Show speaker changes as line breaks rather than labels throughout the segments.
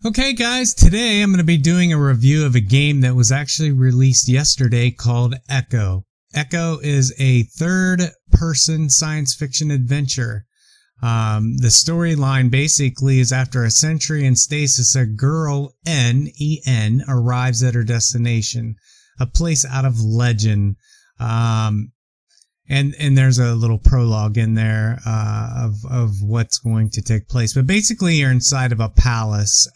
Okay guys, today I'm going to be doing a review of a game that was actually released yesterday called Echo. Echo is a third-person science fiction adventure. The storyline basically is after a century in stasis, a girl, N-E-N, arrives at her destination, a place out of legend. And there's a little prologue in there of what's going to take place. But basically, you're inside of a palace.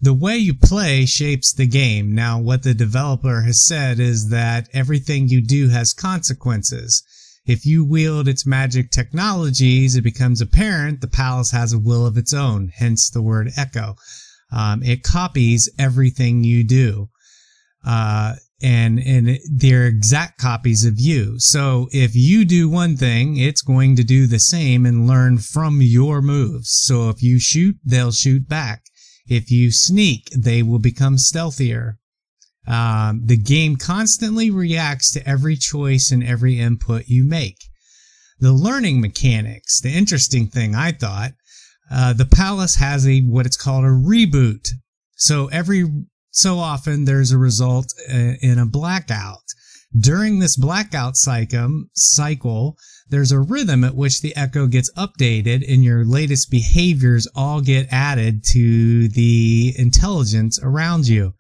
The way you play shapes the game. Now, what the developer has said is that everything you do has consequences. If you wield its magic technologies, it becomes apparent the palace has a will of its own, hence the word echo. It copies everything you do. And they're exact copies of you. So if you do one thing, it's going to do the same and learn from your moves. So if you shoot, they'll shoot back. If you sneak, they will become stealthier. The game constantly reacts to every choice and every input you make. The learning mechanics, the interesting thing I thought, the palace has what it's called a reboot. So every so often there's a result in a blackout. During this blackout cycle, there's a rhythm at which the echo gets updated and your latest behaviors all get added to the intelligence around you.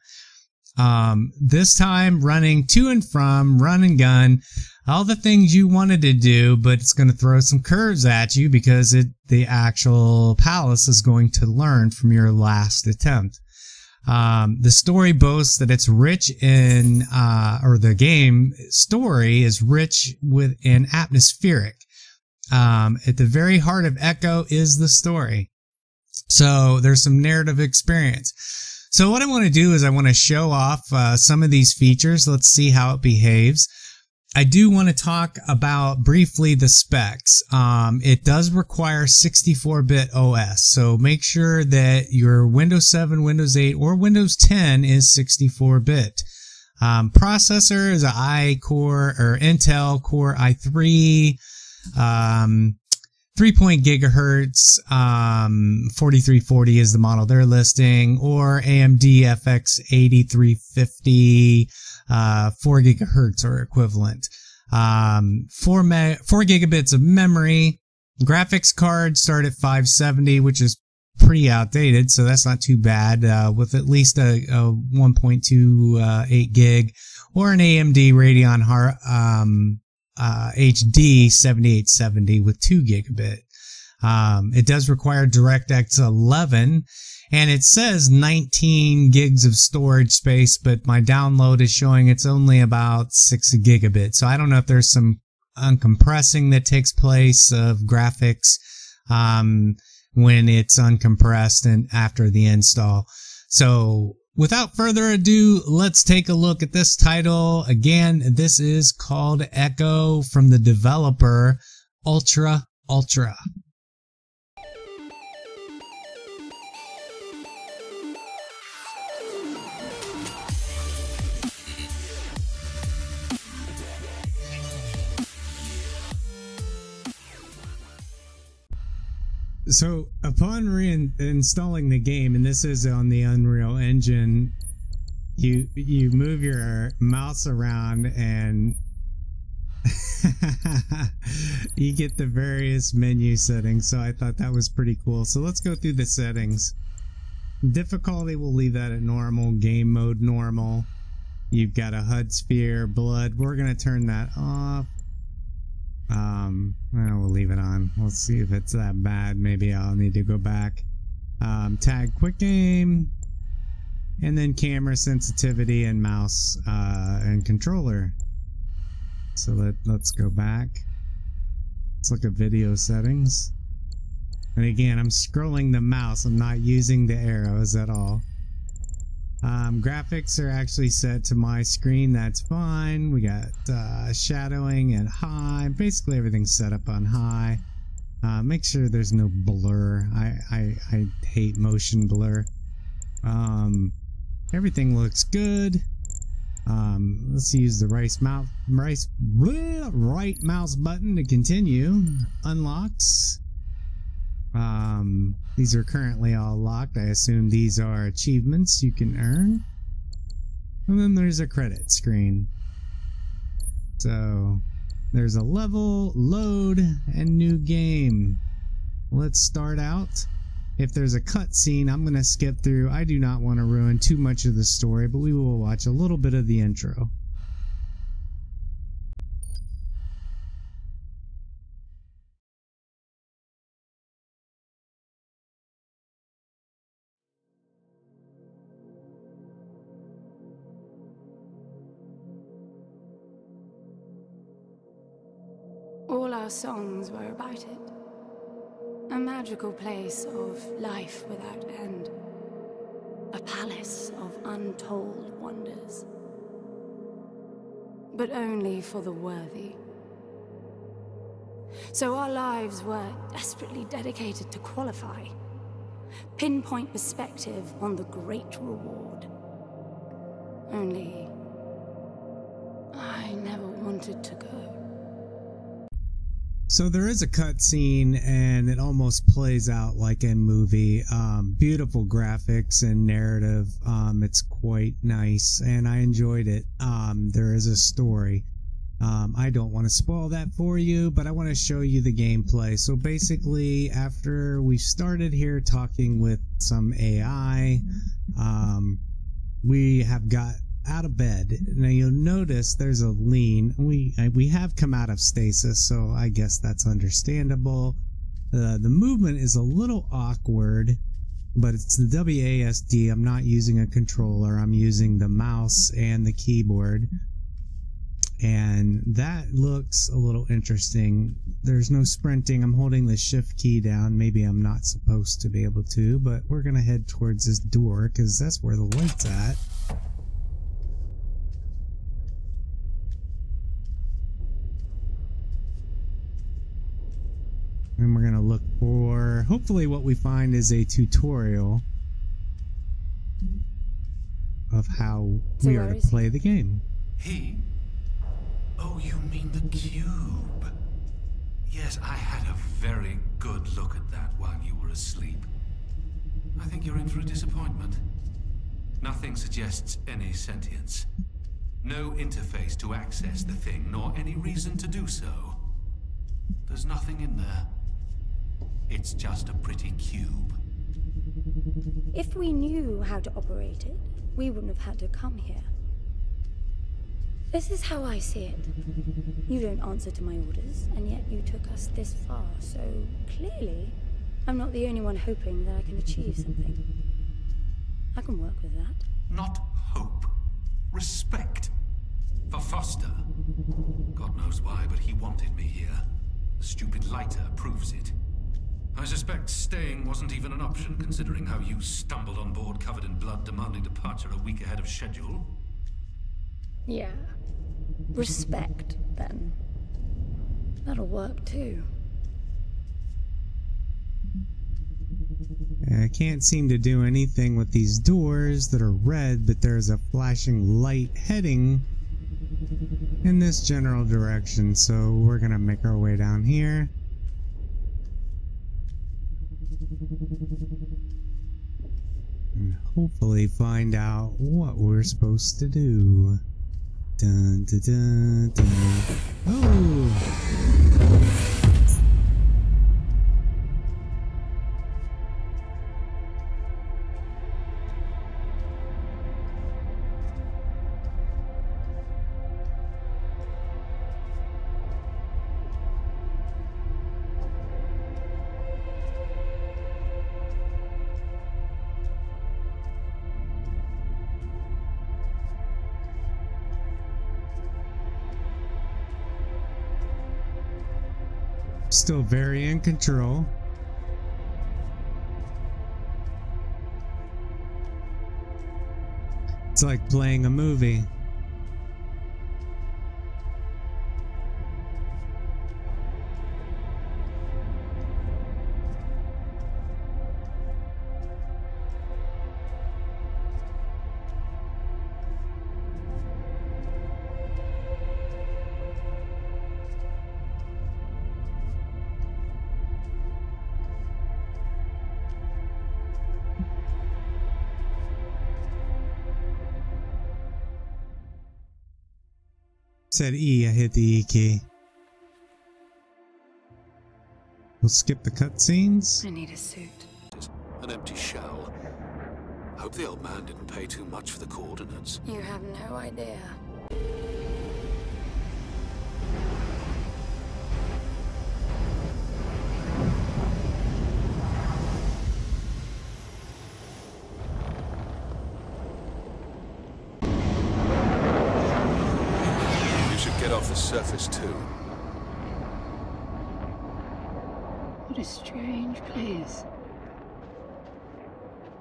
This time running to and from, run and gun, all the things you wanted to do, but it's going to throw some curves at you because the actual palace is going to learn from your last attempt. The story boasts that it's rich in, or the game story is rich in atmospheric. At the very heart of Echo is the story. So there's some narrative experience. So what I want to do is I want to show off some of these features. Let's see how it behaves. I do want to talk about briefly the specs. It does require 64-bit OS, so make sure that your Windows 7, Windows 8, or Windows 10 is 64-bit. Processor is an Intel Core i3, 3 gigahertz, 4340 is the model they're listing, or AMD FX 8350. 4 gigahertz or equivalent, 4 gigabits of memory. Graphics cards start at 570, which is pretty outdated, so that's not too bad, with at least a 1.28 gig or an AMD Radeon HD 7870 with 2 gigabit. It does require DirectX 11. And it says 19 gigs of storage space, but my download is showing it's only about 6 gigabit. So I don't know if there's some uncompressing that takes place of graphics when it's uncompressed and after the install. So without further ado, let's take a look at this title. Again, this is called Echo from the developer Ultra. So upon reinstalling the game, and this is on the Unreal Engine, you move your mouse around and you get the various menu settings. So I thought that was pretty cool. So let's go through the settings. Difficulty, we'll leave that at normal. Game mode, normal. You've got a HUD sphere, blood. We're going to turn that off. We'll leave it on. We'll see if it's that bad. Maybe I'll need to go back. Tag quick aim, and then camera sensitivity and mouse and controller. So let's go back. Let's look at video settings. And again, I'm scrolling the mouse. I'm not using the arrows at all. Graphics are actually set to my screen. That's fine. We got shadowing and high. Basically everything's set up on high. Make sure there's no blur. I hate motion blur. Everything looks good. Let's use the right mouse button to continue. Unlocks. These are currently all locked. I assume these are achievements you can earn. And then there's a credit screen. So there's a level, load, and new game. Let's start out. If there's a cutscene, I'm going to skip through. I do not want to ruin too much of the story, but we will watch a little bit of the intro.
All our songs were about it. A magical place of life without end. A palace of untold wonders. But only for the worthy. So our lives were desperately dedicated to qualify. Pinpoint perspective on the great reward. Only I never wanted to go.
So there is a cutscene, and it almost plays out like a movie. Beautiful graphics and narrative. It's quite nice, and I enjoyed it. There is a story. I don't want to spoil that for you, but I want to show you the gameplay. So basically, after we started here talking with some AI, we have got out of bed. Now you'll notice there's a lean. We have come out of stasis, so I guess that's understandable. The movement is a little awkward, but it's the WASD. I'm not using a controller. I'm using the mouse and the keyboard, and that looks a little interesting. There's no sprinting. I'm holding the shift key down. Maybe I'm not supposed to be able to, but we're gonna head towards this door because that's where the light's at. And we're going to look for, hopefully what we find is a tutorial of how we are to play the game.
He? Oh, you mean the cube. Yes, I had a very good look at that while you were asleep. I think you're in for a disappointment. Nothing suggests any sentience. No interface to access the thing, nor any reason to do so. There's nothing in there. It's just a pretty cube.
If we knew how to operate it, we wouldn't have had to come here. This is how I see it. You don't answer to my orders, and yet you took us this far, so clearly I'm not the only one hoping that I can achieve something. I can work with that.
Not hope. Respect. For Foster. God knows why, but he wanted me here. The stupid lighter proves it. I suspect staying wasn't even an option, considering how you stumbled on board covered in blood, demanding departure a week ahead of schedule.
Yeah. Respect, then. That'll work, too.
I can't seem to do anything with these doors that are red, but there's a flashing light heading in this general direction, so we're gonna make our way down here. And hopefully find out what we're supposed to do. Dun, dun, dun, dun. Oh! Still very in control. It's like playing a movie. Said E, I hit the E key. We'll skip the cutscenes.
I need a suit.
An empty shell. Hope the old man didn't pay too much for the coordinates.
You have no idea.
You should get off the surface too.
What a strange place.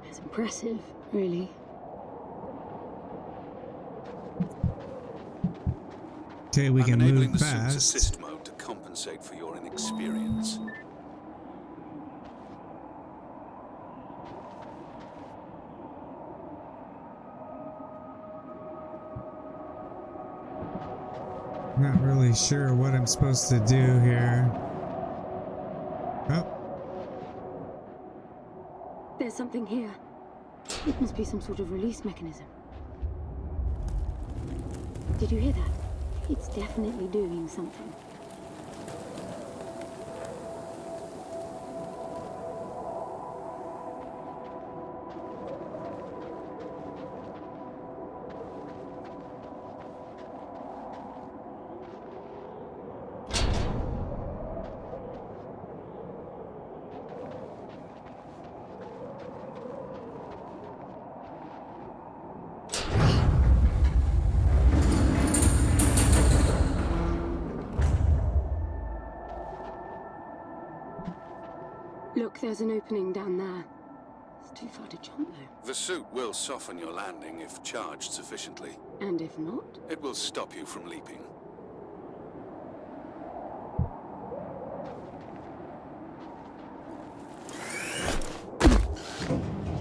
It's impressive, really.
Okay, we can
enabling
move
the suit's
fast.
assist mode to compensate for your inexperience.
Not really sure what I'm supposed to do here. Oh,
There's something here. It must be some sort of release mechanism. Did you hear that? It's definitely doing something. Look, there's an opening down there. It's too far to jump, though.
The suit will soften your landing if charged sufficiently.
And if not?
It will stop you from leaping.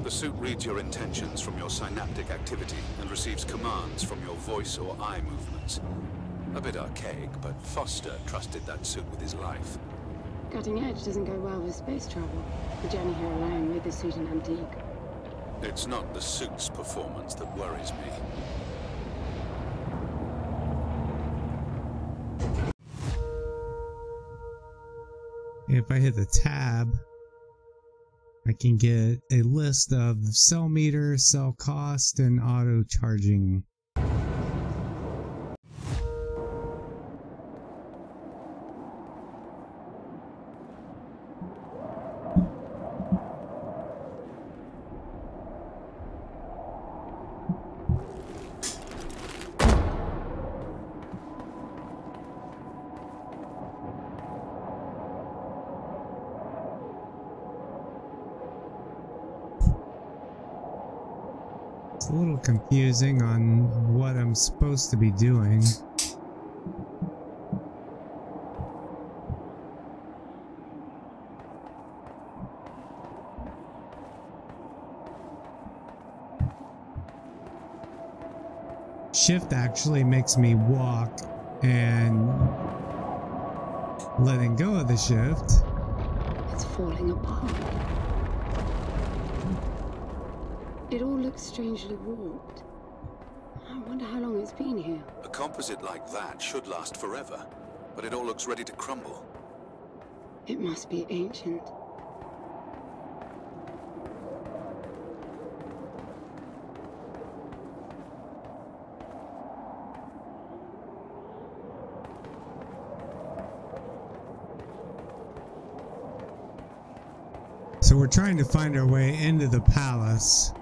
The suit reads your intentions from your synaptic activity and receives commands from your voice or eye movements. A bit archaic, but Foster trusted that suit with his life.
Cutting edge doesn't go well with space travel. The journey here alone made the suit an antique.
It's not the suit's performance that worries me.
if I hit the tab, I can get a list of cell meter, cell cost, and auto charging. It's a little confusing on what I'm supposed to be doing. Shift actually makes me walk, and letting go of the shift,
It's falling apart. It all looks strangely warped. I wonder how long it's been here.
A composite like that should last forever, but it all looks ready to crumble.
It must be ancient.
so we're trying to find our way into the palace.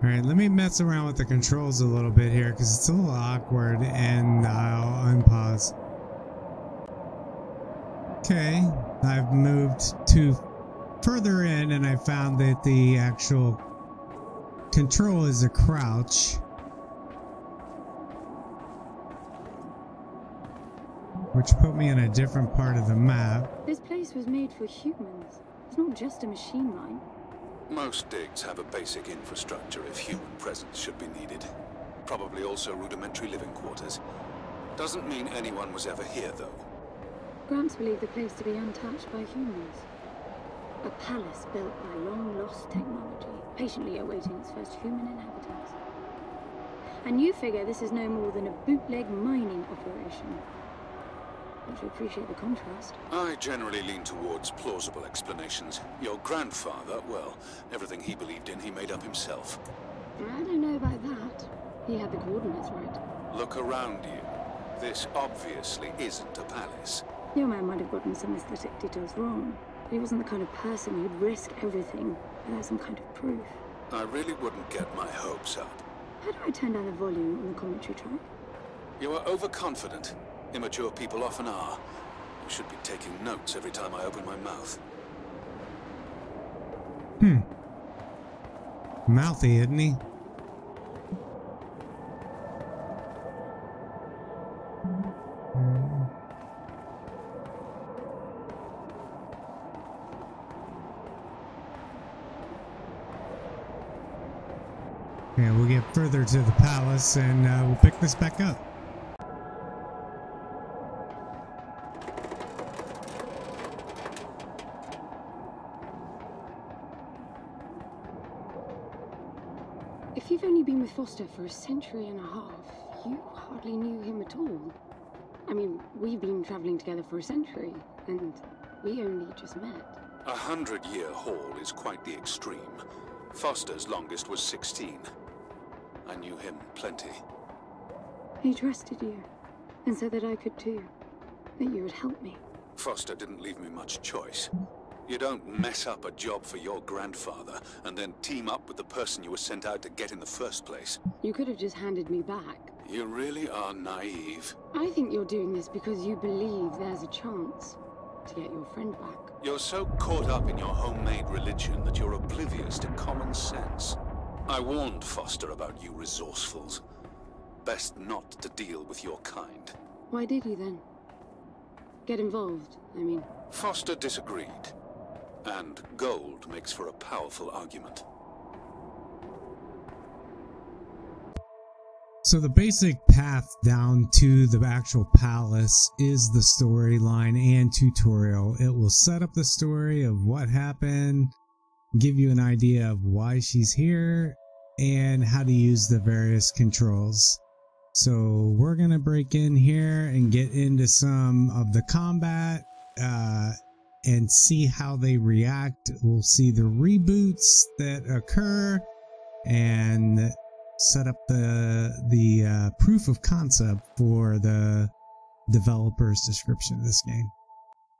Alright, let me mess around with the controls a little bit here because it's a little awkward, and I'll unpause. Okay, I've moved to further in and I found that the actual control is a crouch. Which put me in a different part of the map.
This place was made for humans. It's not just a machine mine.
Most digs have a basic infrastructure if human presence should be needed. Probably also rudimentary living quarters. Doesn't mean anyone was ever here, though.
Gramps believed the place to be untouched by humans. A palace built by long-lost technology, patiently awaiting its first human inhabitants. And you figure this is no more than a bootleg mining operation. Don't you appreciate the contrast?
I generally lean towards plausible explanations. Your grandfather, well, everything he believed in, he made up himself.
I don't know about that. He had the coordinates right.
Look around you. This obviously isn't a palace.
Your man might have gotten some aesthetic details wrong, but he wasn't the kind of person who'd risk everything without some kind of proof.
I really wouldn't get my hopes up.
How do I turn down the volume on the commentary track?
You are overconfident. Immature people often are. You should be taking notes every time I open my mouth.
Mouthy, isn't he? Yeah, we'll get further to the palace and we'll pick this back up.
If you've only been with Foster for a century and a half, you hardly knew him at all. I mean, we've been traveling together for a century, and we only just met.
100-year haul is quite the extreme. Foster's longest was 16. I knew him plenty.
He trusted you, and said that I could too, that you would help me.
Foster didn't leave me much choice. You don't mess up a job for your grandfather and then team up with the person you were sent out to get in the first place.
You could have just handed me back.
You really are naive.
I think you're doing this because you believe there's a chance to get your friend back.
You're so caught up in your homemade religion that you're oblivious to common sense. I warned Foster about you resourcefuls. Best not to deal with your kind.
Why did you then? Get involved, I mean.
Foster disagreed. And gold makes for a powerful argument.
So the basic path down to the actual palace is the storyline and tutorial. It will set up the story of what happened, give you an idea of why she's here, and how to use the various controls. So we're going to break in here and get into some of the combat and see how they react. We'll see the reboots that occur and set up the proof of concept for the developer's description of this game.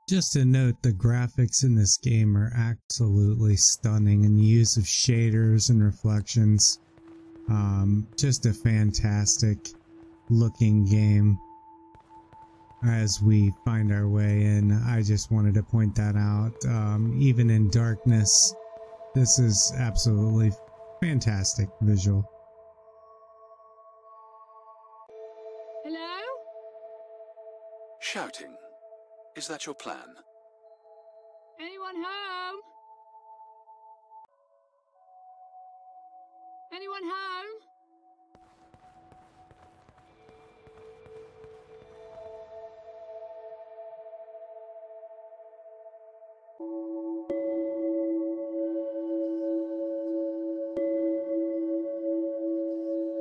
Just to note, the graphics in this game are absolutely stunning, and the use of shaders and reflections. Just a fantastic looking game as we find our way in. I just wanted to point that out. Even in darkness, this is absolutely fantastic visual.
Hello?
Shouting. Is that your plan?
Anyone home? Anyone home?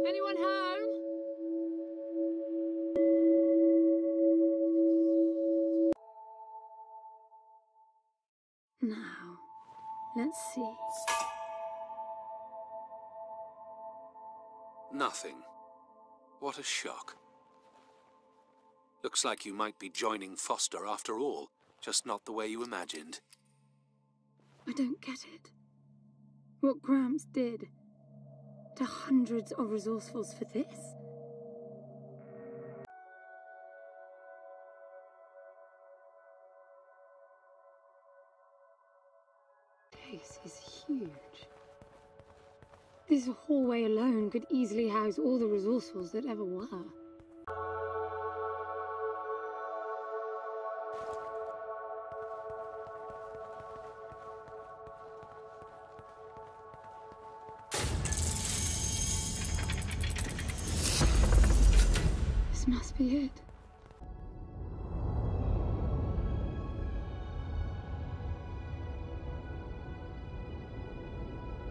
Anyone home? Now, let's see.
Nothing. What a shock. Looks like you might be joining Foster after all, just not the way you imagined.
I don't get it. What Gramps did to hundreds of resourcefuls for this? This is huge. This hallway alone could easily house all the resourcefuls that ever were. This must be it.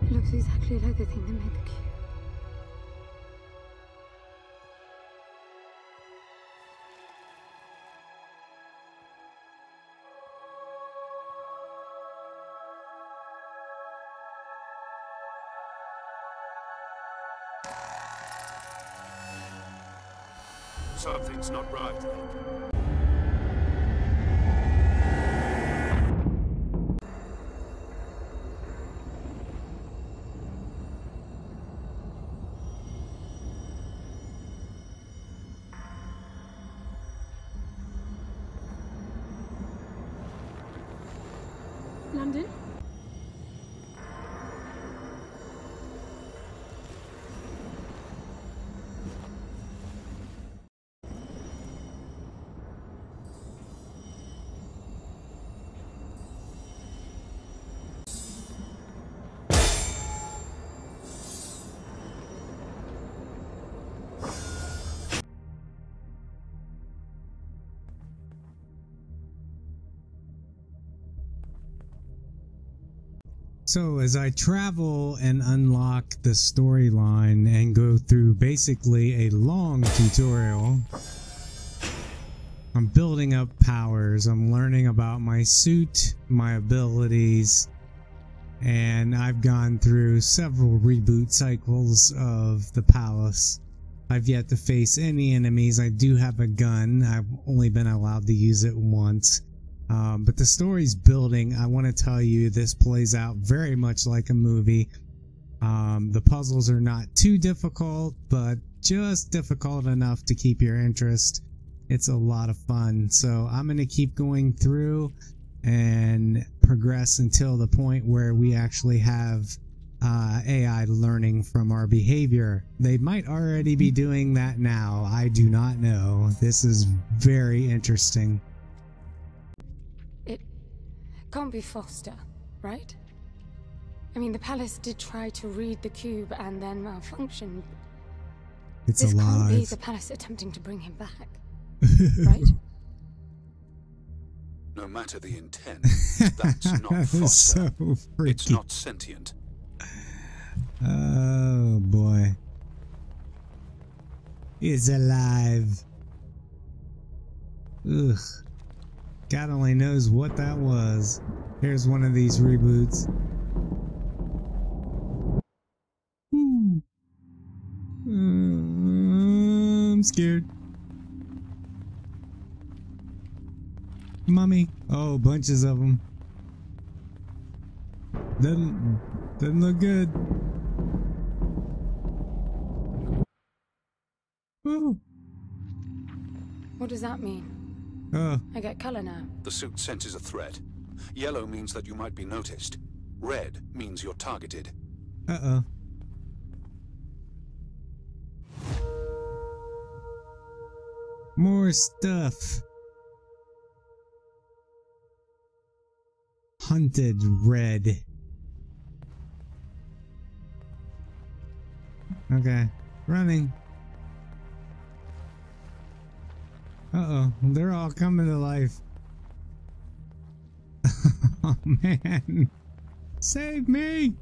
It looks exactly like the thing that made the cube.
Something's not right.
London?
So as I travel and unlock the storyline and go through basically a long tutorial, I'm building up powers, I'm learning about my suit, my abilities, and I've gone through several reboot cycles of the palace. I've yet to face any enemies. I do have a gun. I've only been allowed to use it once. But the story's building. I want to tell you, this plays out very much like a movie. The puzzles are not too difficult, but just difficult enough to keep your interest. It's a lot of fun. So I'm going to keep going through and progress until the point where we actually have AI learning from our behavior. They might already be doing that now. I do not know. This is very interesting.
It can't be Foster, right? I mean, the palace did try to read the cube and then malfunction.
It's
this
alive.
can't be the palace attempting to bring him back, right?
No matter the intent, that's not Foster.
So freaky.
It's not sentient.
Oh boy. It's alive. Ugh. God only knows what that was. Here's one of these reboots. Ooh. I'm scared. Mummy. Oh, bunches of them. Doesn't look good. Ooh.
What does that mean?
Oh.
I get color now.
The suit senses a threat. Yellow means that you might be noticed. Red means you're targeted.
Uh-oh. More stuff. Hunted red. Okay. Running. Uh-oh. They're all coming to life. Oh, man. Save me!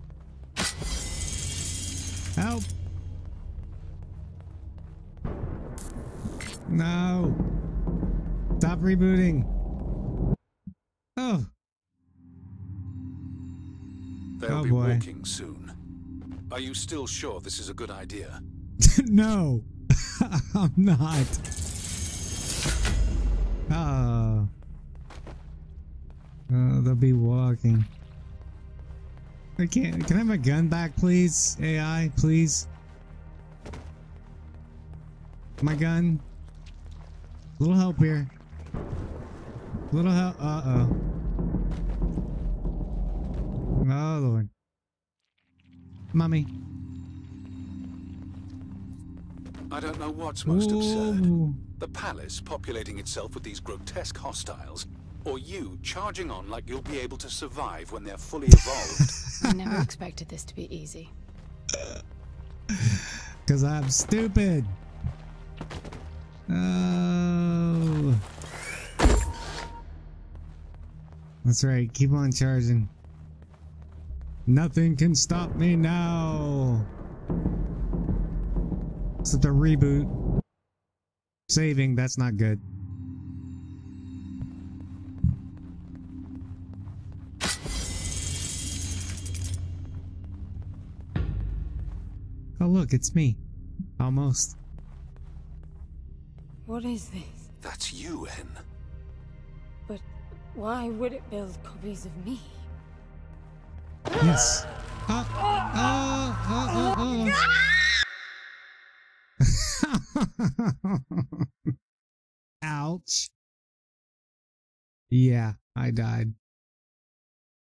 Help! No! Stop rebooting! Oh!
They'll
Oh,
be
boy.
walking soon. Are you still sure this is a good idea?
No! I'm not. Oh. Oh, they'll be walking. I can't. Can I have my gun back, please? AI, please? My gun. Little help here. Little help. Uh-oh. Oh, Lord. Mummy.
I don't know what's most absurd.
Ooh.
The palace populating itself with these grotesque hostiles, or you charging on like you'll be able to survive when they're fully evolved.
I never expected this to be easy.
'Cause I'm stupid. Oh. That's right. Keep on charging. Nothing can stop me now. Except the reboot. Saving, that's not good. Oh look, it's me. Almost.
What is this?
That's you, Hen.
But why would it build copies of me?
Yes. Ouch. Yeah, I died.